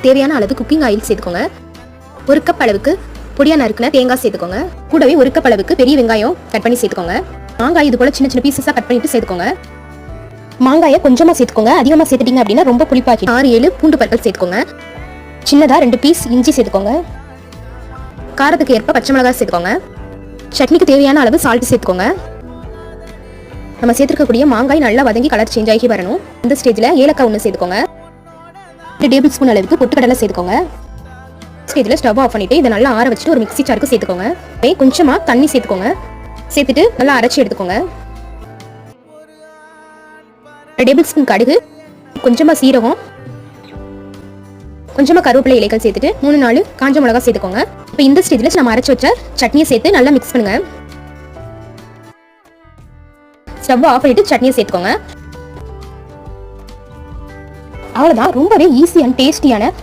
தேவையான அளவு cooking oil சேர்த்துக்கோங்க. 1 கப் அளவுக்கு பொடியா நறுக்குன தேங்காய் சேர்த்துக்கோங்க. கூடவே 1 கப் அளவுக்கு பெரிய வெங்காயம் கட் பண்ணி சேர்த்துக்கோங்க. மாங்காய் இது போல சின்ன சின்ன பீசஸா கட் பண்ணிட்டு சேர்த்துக்கோங்க. மாங்காயை கொஞ்சமா சேர்த்துக்கோங்க. அதிகமா சேர்த்துட்டீங்க அப்படின்னா ரொம்ப புளிப்பாக்கி. 6-7 பூண்டு பற்கள் சேர்த்துக்கோங்க. சின்னதா 2 பீஸ் இஞ்சி சேர்த்துக்கோங்க. காரத்துக்கு ஏற்ப பச்சை மிளகாய் சேர்த்துக்கோங்க. சட்னிக்கு தேவையான அளவு சால்ட் சேர்த்துக்கோங்க. நம்ம சேர்த்துக்கக்கூடிய மாங்காய் நல்லா வதங்கி கலர் சேஞ்ச் ஆகி வரணும். இந்த ஸ்டேஜ்ல ஏலக்காய் 1 சேர்த்துக்கோங்க. 2 டேபிள் ஸ்பூன் அளவுக்கு பொட்டுக்கடலை சேர்த்துக்கோங்க. ஸ்டேஜ்ல ஸ்டவ் ஆஃப் பண்ணிட்டு இதை நல்லா ஆற வச்சுட்டு ஒரு மிக்ஸி ஜாருக்கு சேர்த்துக்கோங்க. கொஞ்சமா தண்ணி சேர்த்துக்கோங்க. சேர்த்துட்டு நல்லா அரைச்சி எடுத்துக்கோங்க. 1 டேபிள் ஸ்பூன் கடுகு, கொஞ்சமா சீரகம், கொஞ்சமா கருவேப்பிலை இலைகள் சேர்த்துட்டு 3-4 காஞ்ச மிளகாய் சேர்த்துக்கோங்க. இப்போ இந்த ஸ்டேஜ்ல நம்ம அரைச்சு வச்ச சட்னியை சேர்த்து நல்லா மிக்ஸ் பண்ணுங்க. ஸ்டவ் ஆஃப் பண்ணிட்டு சட்னியை சேர்த்துக்கோங்க. அவ்வளவுதான். ரொம்பவே ஈஸி அண்ட் டேஸ்டியான